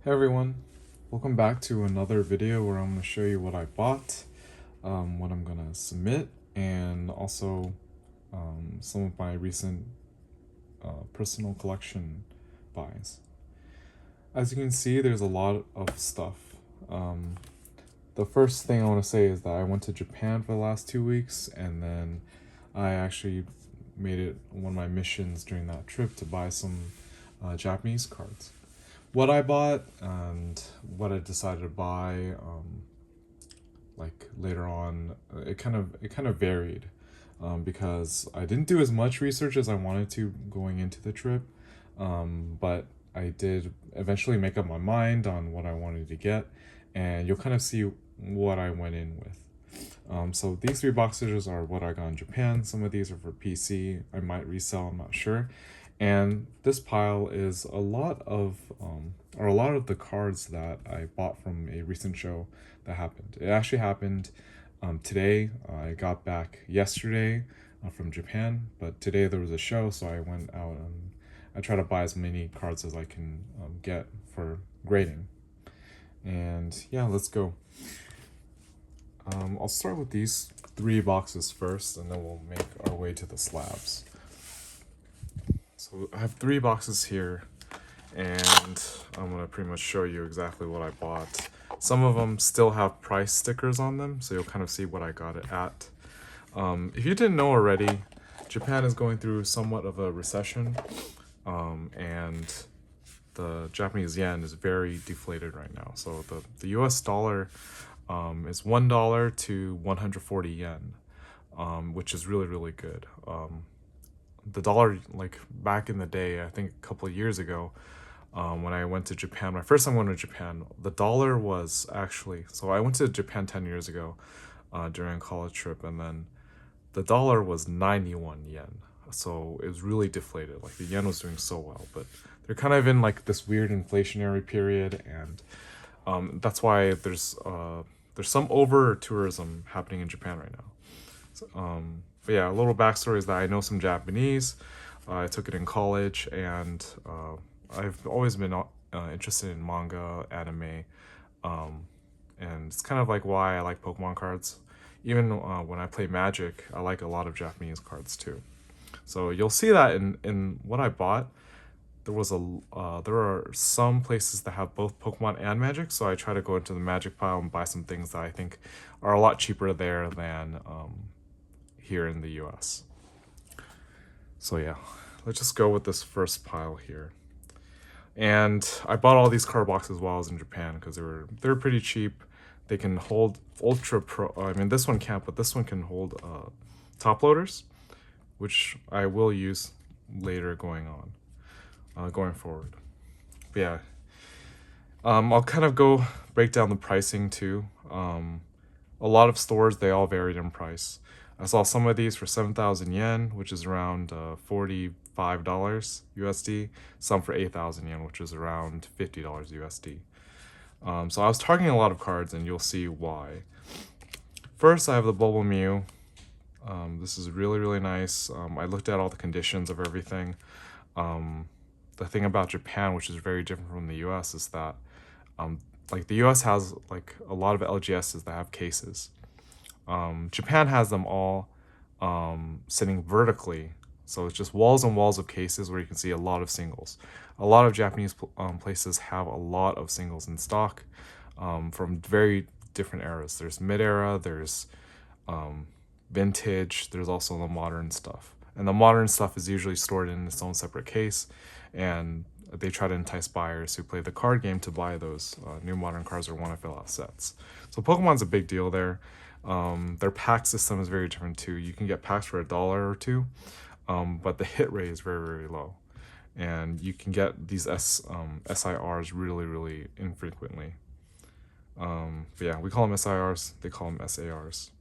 Hey everyone, welcome back to another video where I'm going to show you what I bought, what I'm going to submit, and also some of my recent personal collection buys. As you can see, there's a lot of stuff. Um, the first thing I want to say is that I went to Japan for the last 2 weeks, and then I actually made it one of my missions during that trip to buy some Japanese cards. What I bought and what I decided to buy, like later on, it kind of varied, because I didn't do as much research as I wanted to going into the trip, but I did eventually make up my mind on what I wanted to get, and you'll kind of see what I went in with. So these three boxes are what I got in Japan. Some of these are for PC. I might resell, I'm not sure. And this pile is a lot of the cards that I bought from a recent show that happened. It actually happened today. I got back yesterday from Japan, but today there was a show, so I went out and I try to buy as many cards as I can get for grading. And yeah, let's go. I'll start with these three boxes first, and then we'll make our way to the slabs. So I have three boxes here, and I'm gonna pretty much show you exactly what I bought. Some of them still have price stickers on them, so you'll kind of see what I got it at. If you didn't know already, Japan is going through somewhat of a recession, and the Japanese yen is very deflated right now. So the US dollar is $1 to 140 yen, which is really, really good. The dollar, like back in the day, I think a couple of years ago, when I went to Japan, my first time going to Japan, the dollar was actually, so I went to Japan 10 years ago during a college trip, and then the dollar was 91 yen. So it was really deflated. Like the yen was doing so well, but they're kind of in like this weird inflationary period, and that's why there's some over tourism happening in Japan right now. But yeah, a little backstory is that I know some Japanese. I took it in college, and I've always been interested in manga, anime, and it's kind of like why I like Pokemon cards. Even when I play Magic, I like a lot of Japanese cards too. So you'll see that in what I bought. There are some places that have both Pokemon and Magic, so I try to go into the Magic pile and buy some things that I think are a lot cheaper there than here in the US. So yeah, let's just go with this first pile here. And I bought all these card boxes while I was in Japan because they were pretty cheap. They can hold ultra pro. I mean, this one can't, but this one can hold top loaders, which I will use later going forward. But yeah, I'll kind of go break down the pricing too. A lot of stores, they all varied in price. I saw some of these for 7,000 yen, which is around $45 USD. Some for 8,000 yen, which is around $50 USD. So I was targeting a lot of cards, and you'll see why. First, I have the Bubble Mew. This is really, really nice. I looked at all the conditions of everything. The thing about Japan, which is very different from the US, is that like the US has like a lot of LGSs that have cases. Japan has them all sitting vertically, so it's just walls and walls of cases where you can see a lot of singles. A lot of Japanese places have a lot of singles in stock from very different eras. There's mid-era, there's vintage, there's also the modern stuff. And the modern stuff is usually stored in its own separate case, and they try to entice buyers who play the card game to buy those new modern cards or want to fill out sets. So Pokemon's a big deal there. Their pack system is very different too. You can get packs for $1 or $2, but the hit rate is very, very low. And you can get these SIRs really, really infrequently. But yeah, we call them SIRs, they call them SARs.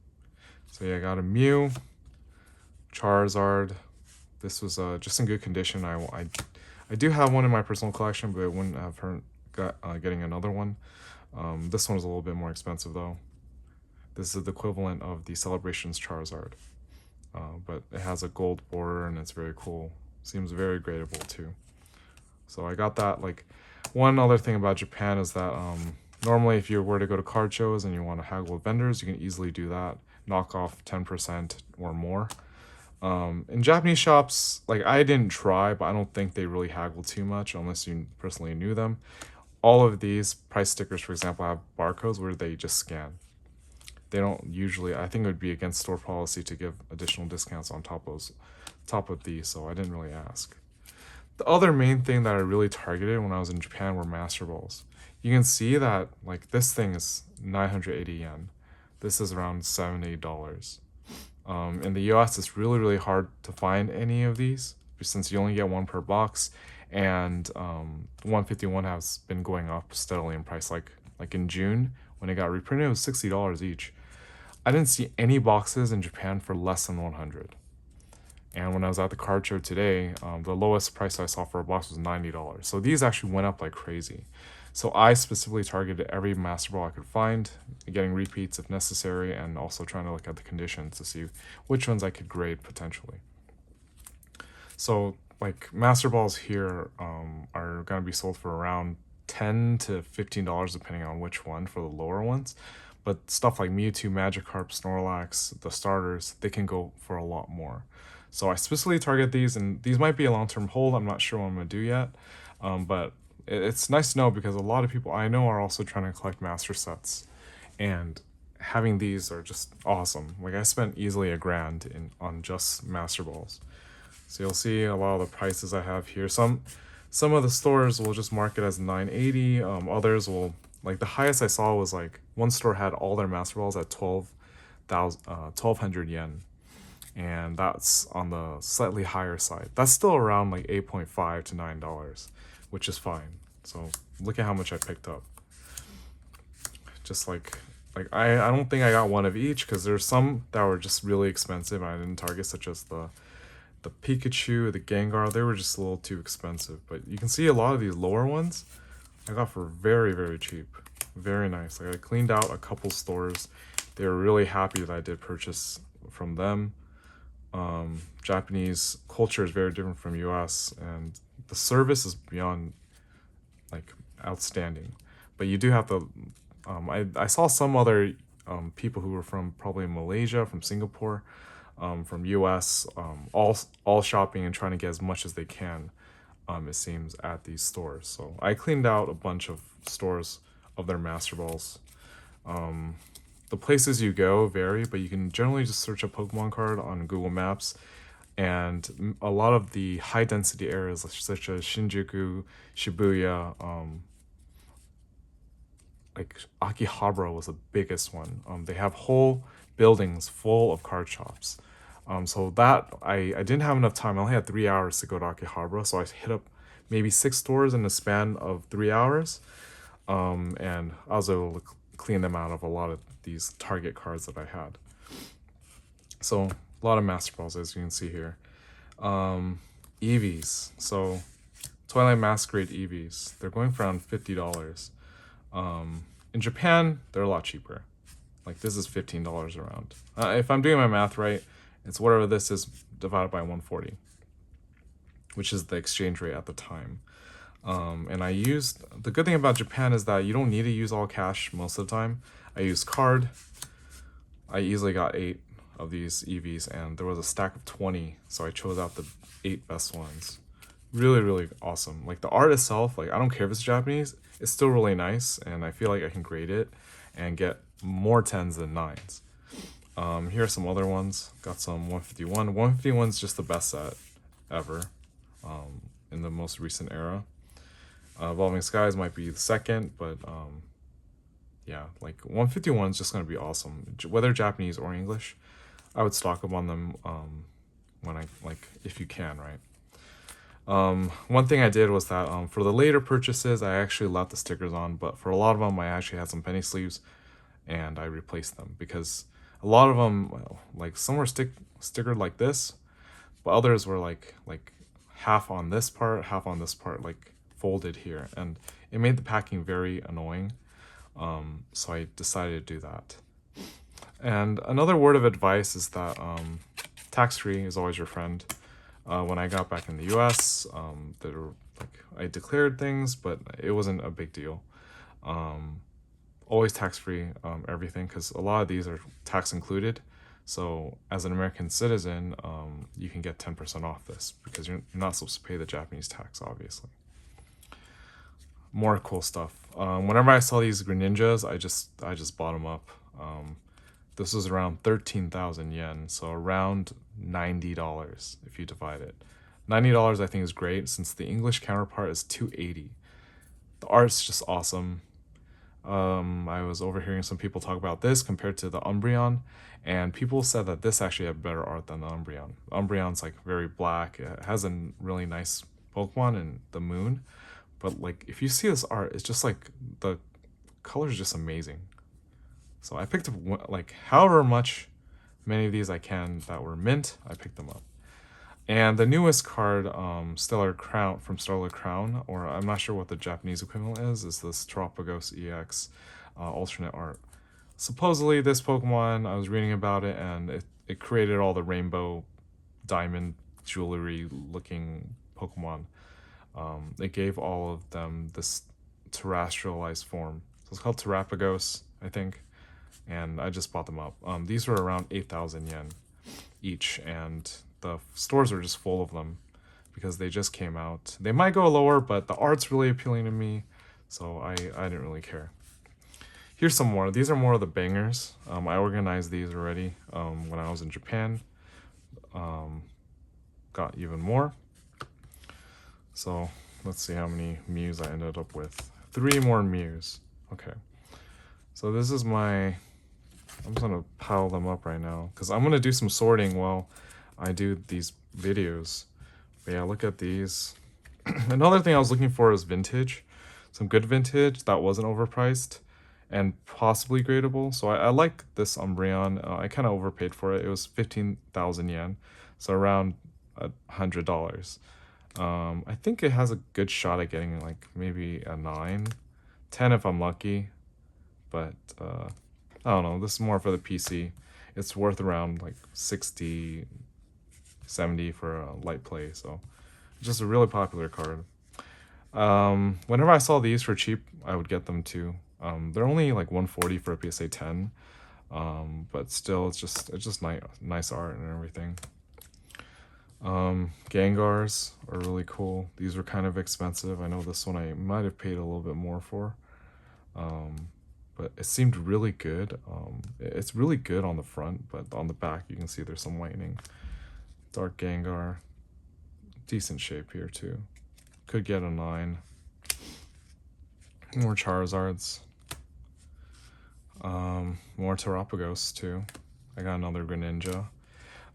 So yeah, I got a Mew, Charizard. This was just in good condition. I do have one in my personal collection, but I wouldn't have hurt getting another one. This one is a little bit more expensive though. This is the equivalent of the Celebrations Charizard, but it has a gold border and it's very cool. Seems very gradable too. So I got that. Like, One other thing about Japan is that normally if you were to go to card shows and you want to haggle with vendors, you can easily do that, knock off 10% or more. In Japanese shops, like I didn't try, but I don't think they really haggle too much unless you personally knew them. All of these price stickers, for example, have barcodes where they just scan. They don't usually, I think it would be against store policy to give additional discounts on top of these, so I didn't really ask. The other main thing that I really targeted when I was in Japan were Master Balls. You can see that like this thing is 980 yen. This is around $70. In the US, it's really hard to find any of these since you only get one per box, and 151 has been going up steadily in price. Like in June when it got reprinted, it was $60 each. I didn't see any boxes in Japan for less than 100. And when I was at the card show today, the lowest price I saw for a box was $90. So these actually went up like crazy. So I specifically targeted every Master Ball I could find, getting repeats if necessary, and also trying to look at the conditions to see which ones I could grade potentially. So like Master Balls here are going to be sold for around $10 to $15 depending on which one for the lower ones. But stuff like Mewtwo, Magikarp, Snorlax, the starters, they can go for a lot more. So I specifically target these, and these might be a long-term hold. I'm not sure what I'm going to do yet. But it's nice to know because a lot of people I know are also trying to collect master sets. And having these are just awesome. Like I spent easily $1,000 on just Master Balls. So you'll see a lot of the prices I have here. Some of the stores will just mark it as 980. Others will, like the highest I saw was like one store had all their Master Balls at 1,200 yen. And that's on the slightly higher side. That's still around like $8.5 to $9, which is fine. So look at how much I picked up. Just like I don't think I got one of each because there's some that were just really expensive and I didn't target, such as the Pikachu, the Gengar. They were just a little too expensive. But you can see a lot of these lower ones I got for very cheap. Very nice. Like I cleaned out a couple stores. They were really happy that I did purchase from them. Japanese culture is very different from US, and the service is beyond like outstanding. But you do have to I saw some other people who were from probably Malaysia, from Singapore, from US, all shopping and trying to get as much as they can, it seems, at these stores. So I cleaned out a bunch of stores of their Master Balls. The places you go vary, but you can generally just search a Pokemon card on Google Maps, and a lot of the high density areas such as Shinjuku, Shibuya, like Akihabara was the biggest one. They have whole buildings full of card shops. So that I didn't have enough time. I only had 3 hours to go to Akihabara, so I hit up maybe 6 stores in the span of 3 hours, and I was able to clean them out of a lot of these target cards that I had. So a lot of Master Balls, as you can see here. EVs. So Twilight Masquerade EVs. They're going for around $50. In Japan, they're a lot cheaper. Like this is $15 around. If I'm doing my math right, it's whatever this is divided by 140, which is the exchange rate at the time. And I used, the good thing about Japan is that you don't need to use all cash most of the time. I used card. I easily got 8 of these EVs, and there was a stack of 20, so I chose out the 8 best ones. Really awesome. Like the art itself, like I don't care if it's Japanese, it's still really nice, and I feel like I can grade it and get more 10s than 9s. Here are some other ones. Got some 151. 151 is just the best set ever, in the most recent era. Evolving Skies might be the second, but yeah, like 151 is just gonna be awesome, whether Japanese or English. I would stock up on them when I, like, if you can, right? One thing I did was that for the later purchases, I actually left the stickers on, but for a lot of them, I actually had some penny sleeves, and I replaced them because a lot of them, like some were stickered like this, but others were like half on this part, half on this part, like folded here, and it made the packing very annoying. So I decided to do that. And another word of advice is that tax-free is always your friend. When I got back in the US, like I declared things, but it wasn't a big deal. Always tax-free, everything, because a lot of these are tax included. So as an American citizen, you can get 10% off this because you're not supposed to pay the Japanese tax, obviously. More cool stuff. Whenever I saw these Greninjas, I just bought them up. This was around 13,000 yen, so around $90 if you divide it. $90 I think is great since the English counterpart is 280. The art's just awesome. I was overhearing some people talk about this compared to the Umbreon, and people said that this actually had better art than the Umbreon. Umbreon's like very black. It has a really nice Pokemon in the moon, but like if you see this art, it's just like the color's just amazing. So I picked up like however many of these I can that were mint. I picked them up. And the newest card, Stellar Crown from Stellar Crown, or I'm not sure what the Japanese equivalent is this Terapagos EX alternate art. Supposedly this Pokemon, I was reading about it, and it created all the rainbow diamond jewelry looking Pokemon. It gave all of them this terrestrialized form. So it's called Terapagos, I think, and I just bought them up. These were around 8,000 yen each, and the stores are just full of them because they just came out. They might go lower, but the art's really appealing to me, so I didn't really care. Here's some more. These are more of the bangers. I organized these already when I was in Japan. Got even more. So let's see how many Mews I ended up with. 3 more Mews. Okay. So this is my... I'm just gonna pile them up right now because I'm gonna do some sorting while I do these videos. But yeah, look at these. Another thing I was looking for is vintage. Some good vintage that wasn't overpriced and possibly gradable. So I like this Umbreon. I kind of overpaid for it. It was 15,000 yen, so around $100. I think it has a good shot at getting like maybe a 9, 10 if I'm lucky. But I don't know. This is more for the PC. It's worth around like 60, 70 for a light play. So just a really popular card. Whenever I saw these for cheap, I would get them too. They're only like 140 for a PSA 10, but still, it's just nice art and everything. Gengars are really cool. These were kind of expensive. I know this one I might have paid a little bit more for, but it seemed really good. It's really good on the front, but on the back you can see there's some whitening. Dark Gengar, decent shape here too. Could get a 9. More Charizards. More Terapagos too. I got another Greninja.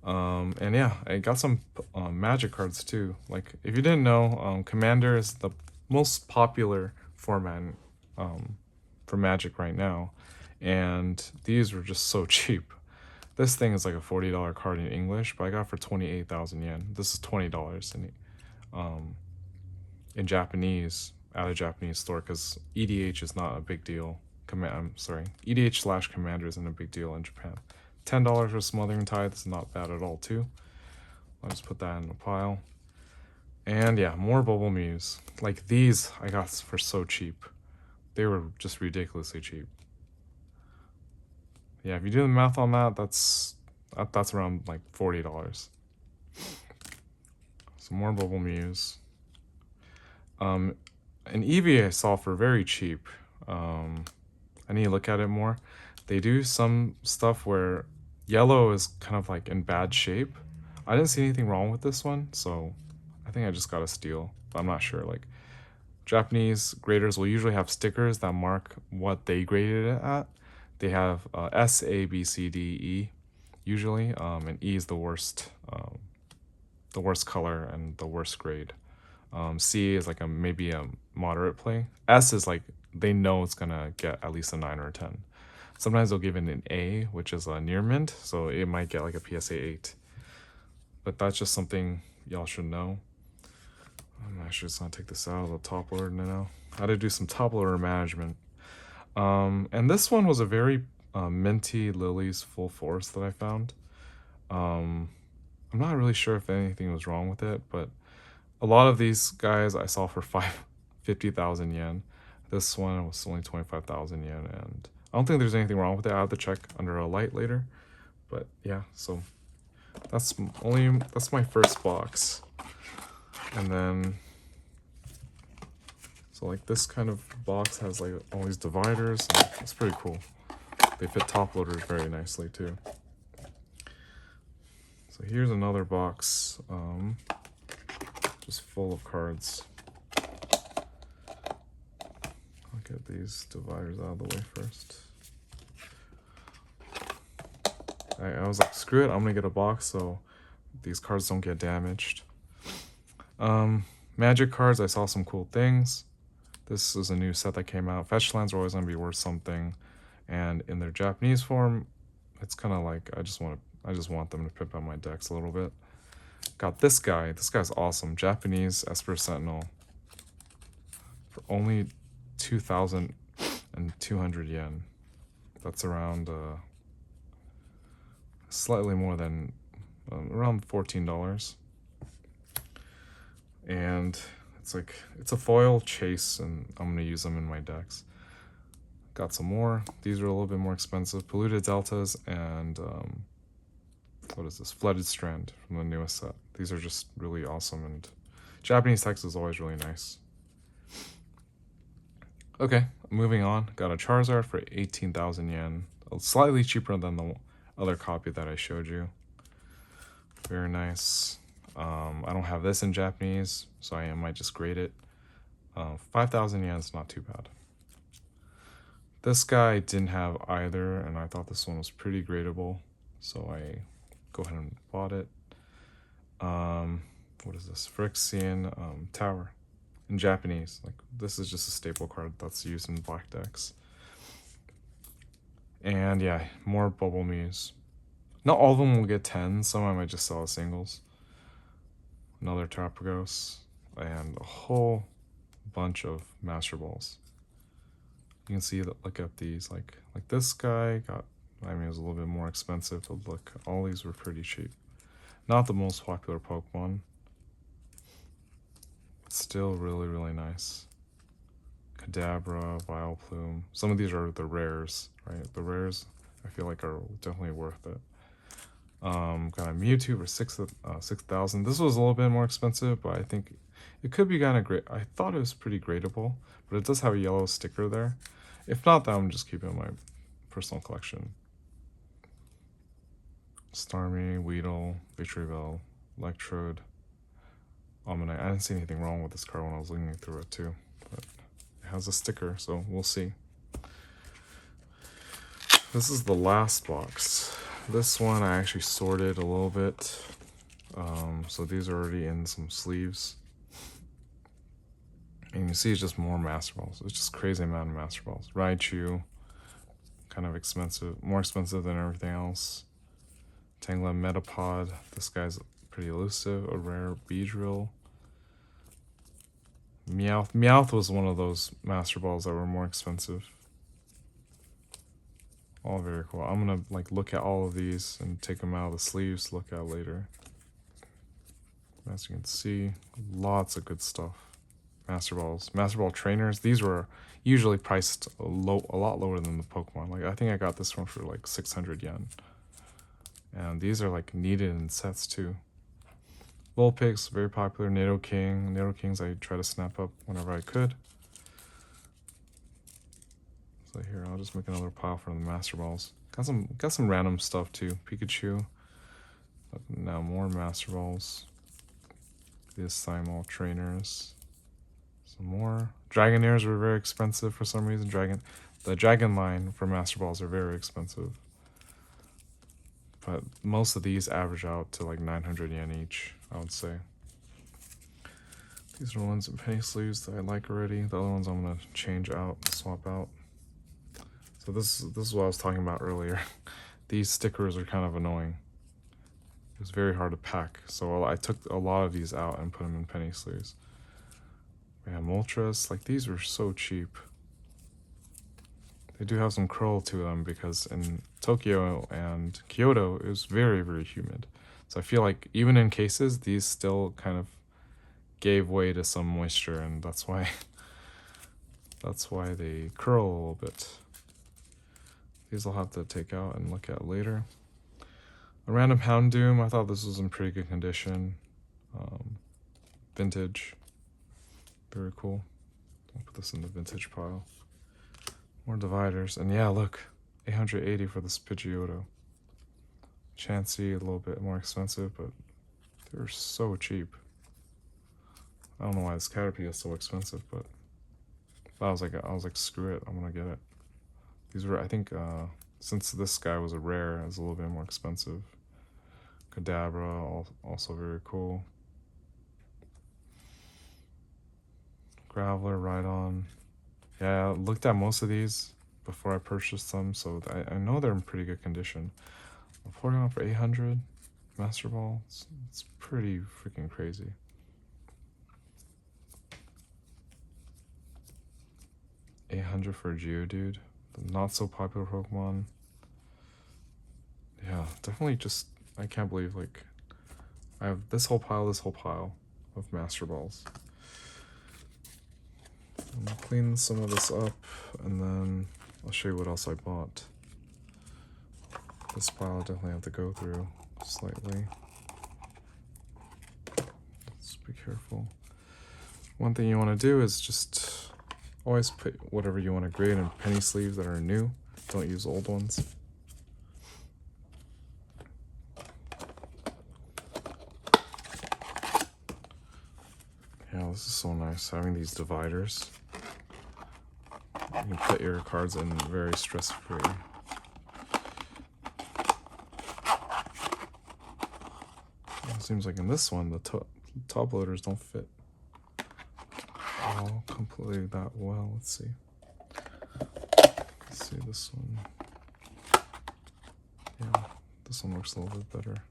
And yeah, I got some Magic cards too. Like, if you didn't know, Commander is the most popular format for Magic right now. And these were just so cheap. This thing is like a $40 card in English, but I got for 28,000 yen. This is $20 in Japanese at a Japanese store because EDH is not a big deal. EDH/Commander isn't a big deal in Japan. $10 for Smothering Tide. This is not bad at all too. I'll just put that in a pile. And yeah, more Bubble Mews. Like these I got for so cheap. They were just ridiculously cheap. Yeah, if you do the math on that, that's around like $40. Some more Bubble Mews. An Eevee I saw for very cheap. I need to look at it more. They do some stuff where yellow is kind of like in bad shape. I didn't see anything wrong with this one, so I think I just got a steal. But I'm not sure. Like, Japanese graders will usually have stickers that mark what they graded it at. They have S, A, B, C, D, E, usually, and E is the worst color and the worst grade. C is like maybe a moderate play. S is like they know it's gonna get at least a 9 or a 10. Sometimes they'll give it an A, which is a near mint, so it might get like a PSA 8. But that's just something y'all should know. I'm actually just gonna take this out of the top loader now. How to do some top loader management. And this one was a very minty Lily's Full Force that I found. I'm not really sure if anything was wrong with it, but A lot of these guys I saw for 50,000 yen. This one was only 25,000 yen, and I don't think there's anything wrong with it. I have to check under a light later, but yeah. So that's my first box, and then so like this kind of box has like all these dividers, and it's pretty cool. They fit top loaders very nicely too. So here's another box, just full of cards. I'll get these dividers out of the way first. I was like, screw it, I'm gonna get a box so these cards don't get damaged. Magic cards, I saw some cool things. This is a new set that came out. Fetch lands are always gonna be worth something, and in their Japanese form, it's kind of like I just want them to pimp out my decks a little bit. Got this guy. This guy's awesome. Japanese Esper Sentinel for only 2,200 yen. That's around slightly more than around $14. And it's a foil chase, and I'm gonna use them in my decks. Got some more. These are a little bit more expensive. Polluted Deltas and what is this? Flooded Strand from the newest set. These are just really awesome, and Japanese text is always really nice. Okay, moving on. Got a Charizard for 18,000 yen. Slightly cheaper than the other copy that I showed you. Very nice. I don't have this in Japanese, so I might just grade it. 5,000 yen is not too bad. This guy didn't have either, and I thought this one was pretty gradable, so I go ahead and bought it. What is this? Phyrexian Tower in Japanese. Like, this is just a staple card that's used in black decks. And yeah, more Bubble Muse. Not all of them will get 10. Some I might just sell as singles. Another Tapagos, and a whole bunch of Master Balls. You can see that. Look at these. Like this guy got. I mean, it was a little bit more expensive, but look, all these were pretty cheap. Not the most popular Pokemon, but still really, really nice. Kadabra, Vileplume. Some of these are the rares, right? The rares, I feel like, are definitely worth it. Got a Mewtwo for 6,000. This was a little bit more expensive, but I think it could be kind of great. I thought it was pretty gradable, but it does have a yellow sticker there. If not, then I'm just keeping it in my personal collection. Starmie, Weedle, Victreebel, Electrode, Omanyte. I didn't see anything wrong with this card when I was looking through it too, but it has a sticker, so we'll see. This is the last box. This one I actually sorted a little bit. So these are already in some sleeves. And you can see it's just more Master Balls. It's just crazy amount of Master Balls. Raichu, kind of expensive, more expensive than everything else. Tangela Metapod, this guy's pretty elusive. A rare Beedrill. Meowth. Meowth was one of those Master Balls that were more expensive. All very cool. I'm gonna like look at all of these and take them out of the sleeves to look at later. As you can see, lots of good stuff. Master Balls, Master Ball trainers. These were usually priced a lot lower than the Pokemon. Like, I think I got this one for like 600 yen. And these are like needed in sets too. Vulpix, very popular. Nidoking. Nidokings I try to snap up whenever I could. So here, I'll just make another pile for the Master Balls. Got some random stuff too. Pikachu. Now more Master Balls. These Simul trainers. Some more. Dragonairs were very expensive for some reason. The Dragon line for Master Balls are very expensive. But most of these average out to like 900 yen each, I would say. These are the ones in penny sleeves that I like already. The other ones I'm gonna change out, swap out. So this is what I was talking about earlier. These stickers are kind of annoying. It was very hard to pack, so I took a lot of these out and put them in penny sleeves. We have Moltres. Like, these were so cheap. They do have some curl to them because in Tokyo and Kyoto it was very, very humid. So I feel like even in cases, these still kind of gave way to some moisture, and that's why they curl a little bit. These I'll have to take out and look at later. A random Houndoom, I thought this was in pretty good condition. Vintage, very cool. I'll put this in the vintage pile. More dividers, and yeah, look, 880 for this Pidgeotto. Chansey, a little bit more expensive, but they're so cheap. I don't know why this Caterpie is so expensive, but I was like, screw it, I'm gonna get it. These were, I think, since this guy was a rare, it was a little bit more expensive. Kadabra, also very cool. Graveler, Rhydon. Yeah, I looked at most of these before I purchased them, so I know they're in pretty good condition. I'm pouring on for 800. Master Ball, it's pretty freaking crazy. $800 for a Geodude, the not so popular Pokemon. Yeah, definitely just, I can't believe, like, I have this whole pile of Master Balls. I'm gonna clean some of this up, and then I'll show you what else I bought. This pile I definitely have to go through slightly. Let's be careful. One thing you want to do is just always put whatever you want to grade in penny sleeves that are new. Don't use old ones. Yeah, this is so nice, having these dividers. You can put your cards in very stress-free. It seems like in this one, the top loaders don't fit all completely that well. Let's see. Let's see this one. Yeah, this one looks a little bit better.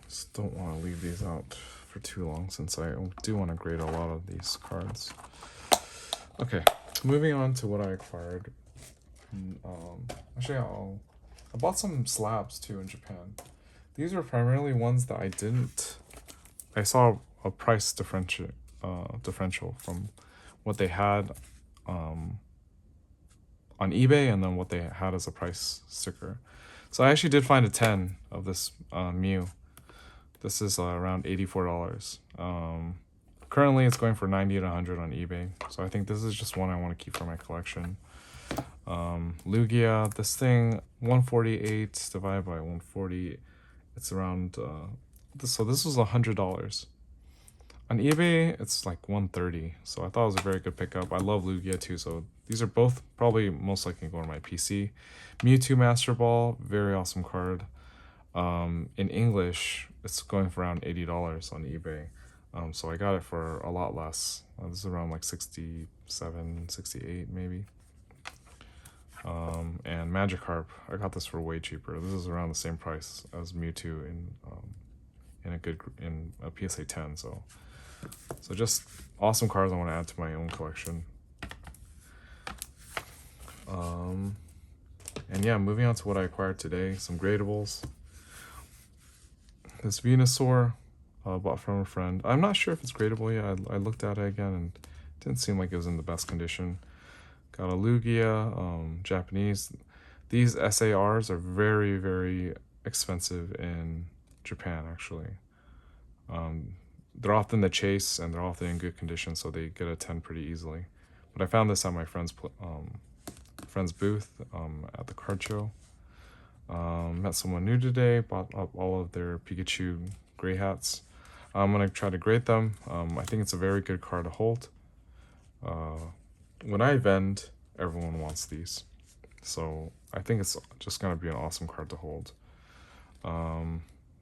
Just don't want to leave these out for too long, since I do want to grade a lot of these cards. Okay, moving on to what I acquired. Actually, I bought some slabs too in Japan. These are primarily ones that I saw a price differential from what they had on eBay and then what they had as a price sticker. So I actually did find a 10 of this Mew. This is around $84. Currently it's going for 90 to 100 on eBay. So I think this is just one I want to keep for my collection. Lugia, this thing, 148 divided by 140, it's around, so this was $100. On eBay, it's like 130, so I thought it was a very good pickup. I love Lugia too, so these are both probably most likely going to my PC. Mewtwo Master Ball, very awesome card. In English, it's going for around $80 on eBay. So I got it for a lot less. This is around like 67, 68 maybe. And Magikarp, I got this for way cheaper. This is around the same price as Mewtwo in a PSA 10. So just awesome cards I want to add to my own collection. And yeah, moving on to what I acquired today, some gradables. This Venusaur, bought from a friend. I'm not sure if it's gradable yet. I looked at it again and it didn't seem like it was in the best condition. Got a Lugia, Japanese. These SARs are very, very expensive in Japan, actually. They're often the chase and they're often in good condition, so they get a 10 pretty easily. But I found this at my friend's booth at the card show. Met someone new today, bought up all of their Pikachu gray hats. I'm going to try to grade them. I think it's a very good card to hold. When I vend, everyone wants these. So I think it's just going to be an awesome card to hold.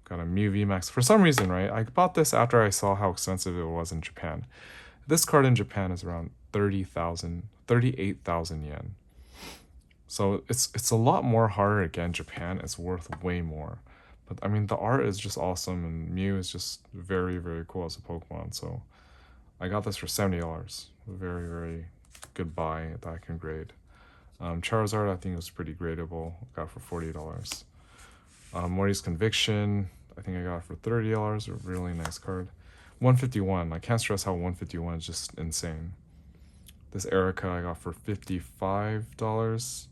got a Mew VMAX. For some reason, right, I bought this after I saw how expensive it was in Japan. This card in Japan is around 38,000 yen. So it's a lot more harder to get in Japan. It's worth way more. But I mean, the art is just awesome, and Mew is just very, very cool as a Pokemon. So I got this for $70. Very, very good buy that I can grade. Charizard, I think it was pretty gradable. Got for $40. Morty's Conviction, I think I got for $30. A really nice card. 151. I can't stress how 151 is just insane. This Erica I got for $55.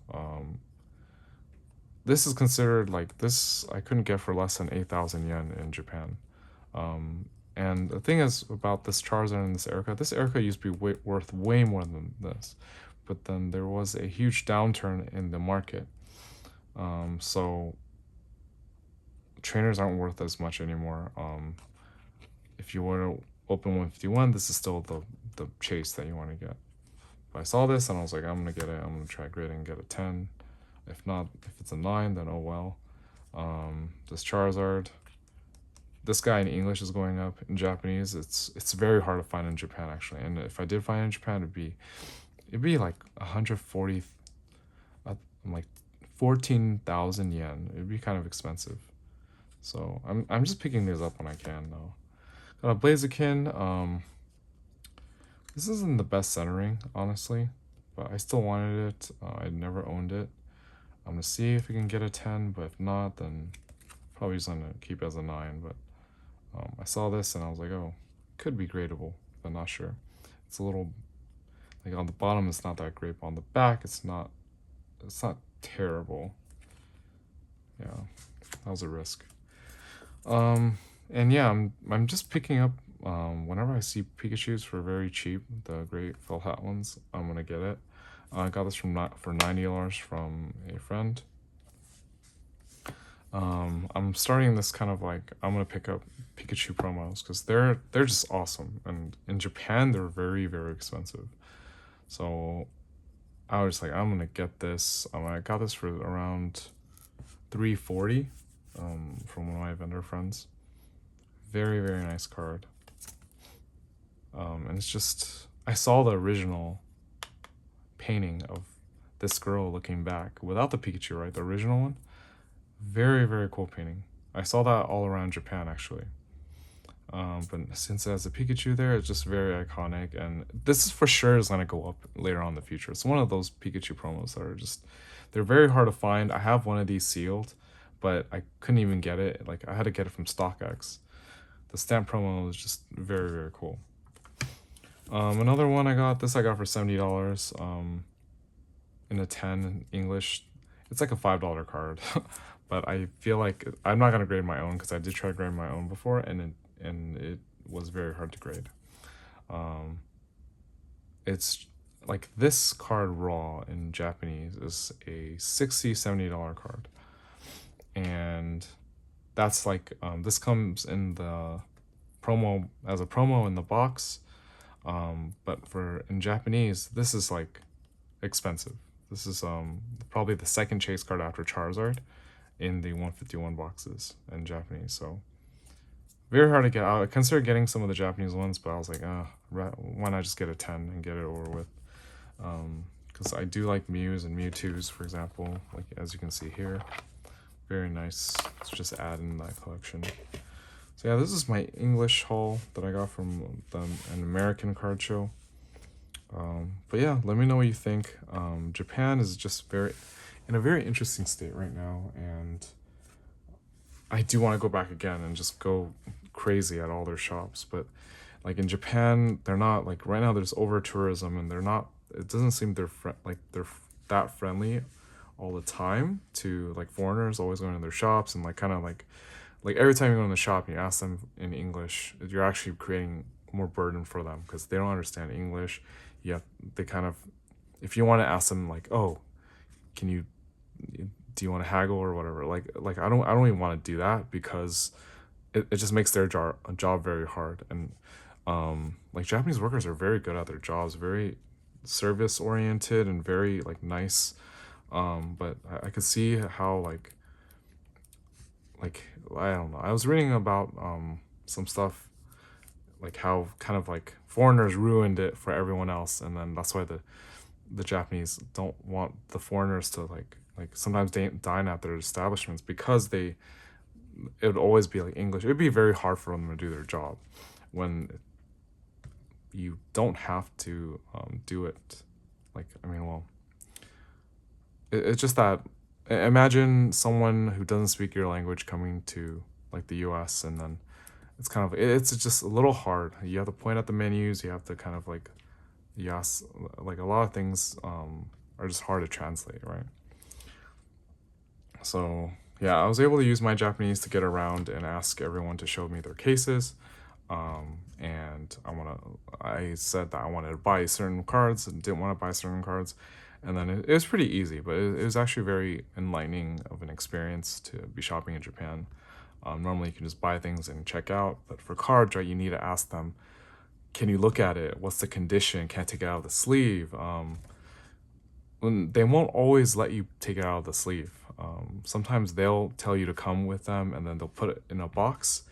This is considered like this. I couldn't get for less than 8,000 yen in Japan. And the thing is about this Charizard and this Erica used to be worth way more than this. But then there was a huge downturn in the market. So trainers aren't worth as much anymore. If you were to open 151, this is still the chase that you want to get. But I saw this and I was like, I'm going to get it. I'm going to try grading and get a 10. If not, if it's a 9, then oh well. This Charizard. This guy in English is going up. In Japanese, it's very hard to find in Japan, actually. And if I did find it in Japan, it'd be like 140, like 14,000 yen. It'd be kind of expensive. So I'm just picking these up when I can, though. Got a Blaziken. This isn't the best centering, honestly, but I still wanted it. I never owned it. I'm gonna see if we can get a 10, but if not, then probably just gonna keep it as a 9. But I saw this and I was like, oh, could be gradable, but not sure. It's a little like on the bottom, it's not that great, but on the back, it's not terrible. Yeah, that was a risk. And yeah, I'm just picking up whenever I see Pikachus for very cheap, the great felt hat ones, I'm gonna get it. I got this for $90 from a friend. I'm starting this kind of like I'm gonna pick up Pikachu promos because they're just awesome, and in Japan they're very, very expensive. So I was like, I'm gonna get this. I got this for around $340 from one of my vendor friends. Very, very nice card. And it's just, I saw the original painting of this girl looking back without the Pikachu, right? The original one. Very, very cool painting. I saw that all around Japan, actually. But since it has a Pikachu there, it's just very iconic. And this is for sure is going to go up later on in the future. It's one of those Pikachu promos that are just, they're very hard to find. I have one of these sealed, but I couldn't even get it. Like, I had to get it from StockX. The stamp promo was just very, very cool. Another one I got for $70 in a 10 English. It's like a $5 card. But I feel like I'm not going to grade my own because I did try to grade my own before, and it was very hard to grade. It's like this card raw in Japanese is a $60-$70 card. And that's like, this comes in the promo, as a promo in the box. But in Japanese, this is like expensive. This is probably the second chase card after Charizard in the 151 boxes in Japanese. So very hard to get. I considered getting some of the Japanese ones, but I was like, why not just get a 10 and get it over with? Because I do like Mews and Mewtwo's, for example, like as you can see here. Very nice to just add in that collection. So yeah, this is my English haul that I got from an American card show. But yeah, let me know what you think. Japan is just in a very interesting state right now, and I do want to go back again and just go crazy at all their shops. But like in Japan, they're not like right now. There's over tourism, and it doesn't seem they're that friendly all the time to like foreigners always going to their shops, and like kind of like every time you go in the shop and you ask them in English, you're actually creating more burden for them because they don't understand English. They kind of, if you want to ask them like, oh, do you want to haggle or whatever? Like I don't even want to do that because it just makes their job very hard. And like Japanese workers are very good at their jobs, very service oriented and very like nice. But I could see how like like, I don't know. I was reading about some stuff, like how kind of like foreigners ruined it for everyone else, and then that's why the Japanese don't want the foreigners to like sometimes dine at their establishments, because it would always be like English. It would be very hard for them to do their job when you don't have to do it. Like, I mean, well, it's just that, imagine someone who doesn't speak your language coming to like the US, and then it's just a little hard. You have to point at the menus, you have to kind of like, yes, like a lot of things are just hard to translate, right? So yeah, I was able to use my Japanese to get around and ask everyone to show me their cases. And I said that I wanted to buy certain cards and didn't want to buy certain cards. And then it was pretty easy, but it was actually very enlightening of an experience to be shopping in Japan. Normally you can just buy things and check out, but for cards, right, you need to ask them, can you look at it? What's the condition? Can I take it out of the sleeve? They won't always let you take it out of the sleeve. Sometimes they'll tell you to come with them, and then they'll put it in a box,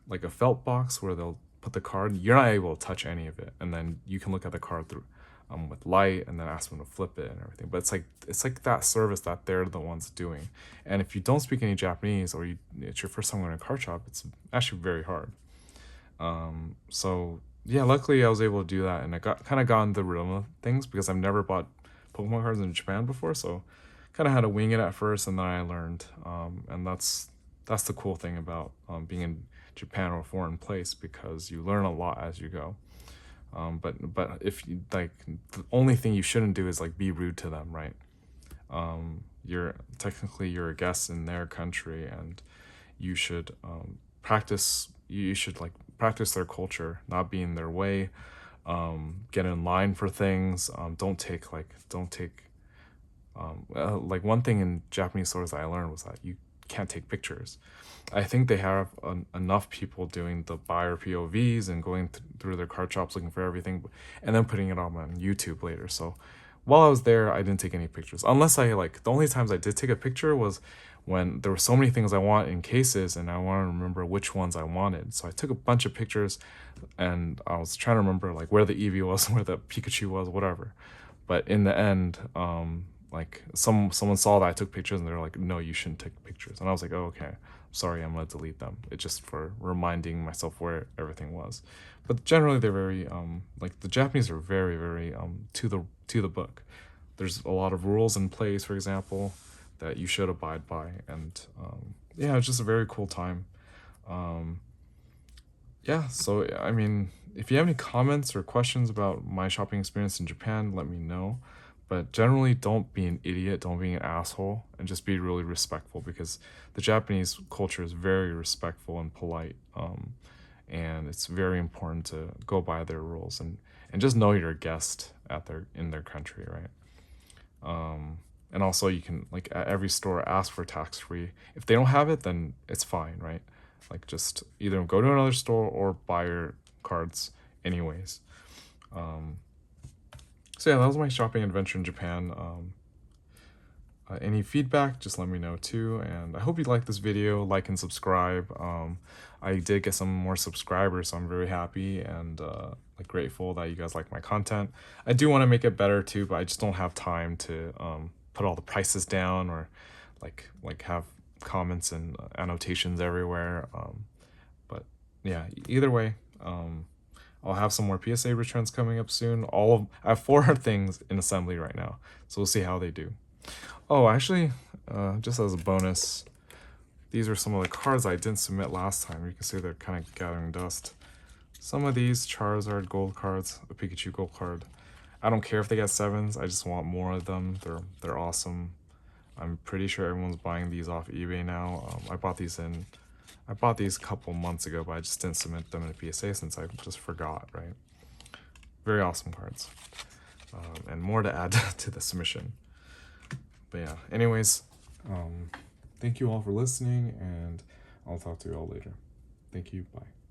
like a felt box, where they'll put the card. You're not able to touch any of it, and then you can look at the card through with light, and then ask them to flip it and everything. But it's like that service that they're the ones doing. And if you don't speak any Japanese, or it's your first time going to a card shop, it's actually very hard. So yeah, luckily I was able to do that, and I got in the rhythm of things, because I've never bought Pokemon cards in Japan before, so kind of had to wing it at first, and then I learned. And that's the cool thing about being in Japan or a foreign place, because you learn a lot as you go. But if you like, the only thing you shouldn't do is like be rude to them, right? You're a guest in their country, and you should practice. You should like practice their culture, not be in their way. Get in line for things. Don't take like one thing in Japanese stores that I learned was that you can't take pictures. I think they have enough people doing the buyer POVs and going through their card shops looking for everything, and then putting it on YouTube later. So while I was there, I didn't take any pictures, unless the only times I did take a picture was when there were so many things I want in cases, and I wanted to remember which ones I wanted. So I took a bunch of pictures, and I was trying to remember like where the Eevee was, where the Pikachu was, whatever. But in the end, like someone saw that I took pictures, and they're like, no, you shouldn't take pictures. And I was like, oh, okay, sorry, I'm gonna delete them. It's just for reminding myself where everything was. But generally they're very like, the Japanese are very, very to the book. There's a lot of rules in place, for example, that you should abide by. And yeah, it's just a very cool time. Yeah, so I mean, if you have any comments or questions about my shopping experience in Japan, let me know. But generally, don't be an idiot, don't be an asshole, and just be really respectful, because the Japanese culture is very respectful and polite. And it's very important to go by their rules, and just know you're a guest in their country, right? And also, you can, like, at every store, ask for tax-free. If they don't have it, then it's fine, right? Like, just either go to another store or buy your cards anyways. So yeah, that was my shopping adventure in Japan. Any feedback, just let me know too. And I hope you like this video, like and subscribe. I did get some more subscribers, so I'm very happy and like grateful that you guys like my content. I do want to make it better too, but I just don't have time to put all the prices down, or like have comments and annotations everywhere. But yeah, either way, I'll have some more PSA returns coming up soon. I have 4 things in assembly right now, so we'll see how they do. Oh, actually, just as a bonus, these are some of the cards I didn't submit last time. You can see they're kind of gathering dust. Some of these Charizard gold cards, a Pikachu gold card. I don't care if they get 7s. I just want more of them. They're awesome. I'm pretty sure everyone's buying these off eBay now. I bought these a couple months ago, but I just didn't submit them in a PSA since I just forgot, right? Very awesome cards. And more to add to the submission. But yeah, anyways, thank you all for listening, and I'll talk to you all later. Thank you, bye.